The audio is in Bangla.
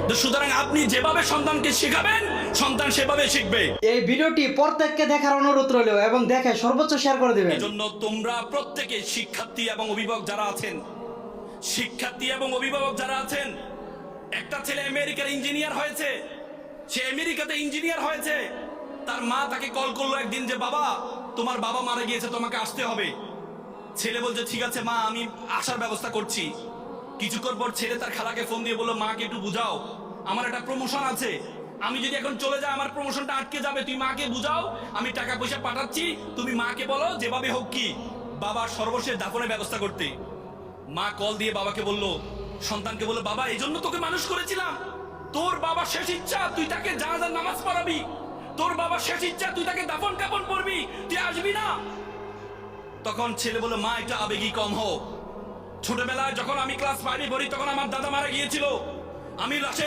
তো সুতরাং আপনি যেভাবে সন্তানকে শেখাবেন সন্তান সেভাবে শিখবে। এই ভিডিওটি প্রত্যেককে দেখার অনুরোধ রইল এবং দেখে সর্বোচ্চ শেয়ার করে দিবেন। এজন্য তোমরা প্রত্যেকে শিক্ষার্থী এবং অভিভাবক যারা আছেন, শিক্ষার্থী এবং অভিভাবক যারা আছেন, একটা ছেলে আমেরিকার ইঞ্জিনিয়ার হয়েছে, সে আমেরিকাতে ইঞ্জিনিয়ার হয়েছে, তার মা তাকে কল করলো একদিন যে বাবা তোমার বাবা মারা গিয়েছে, তোমাকে আসতে হবে। ছেলে বলছে ঠিক আছে মা, আমি আসার ব্যবস্থা করছি। কিছুক্ষণ পর ছেলে তার খালাকে ফোন দিয়ে বললো মাকে একটু বুঝাও, আমার একটা প্রমোশন আছে, আমি যদি এখন চলে যাই আমার প্রমোশনটা আটকে যাবে, তুই মাকে বুঝাও, আমি টাকা পয়সা পাঠাচ্ছি, তুমি মাকে বলো যেভাবে হোক কি বাবার সর্বশেষ দাফনের ব্যবস্থা করতে। মা কল দিয়ে বাবাকে বললো, সন্তানকে বললো বাবা এই জন্য তোকে মানুষ করেছিলাম, তোর বাবা শেষ ইচ্ছা তুই তাকে জানাজার নামাজ পড়াবি, তোর বাবা শেষ ইচ্ছা তুই তাকে দাফন কাফন করবি, তুই আসবি না। তখন ছেলে বললো মা একটা আবেগী কম হোক, ছোটবেলায় যখন আমি ক্লাস 5-এ পড়ি তখন আমার দাদা মারা গিয়েছিল, আমি লাশে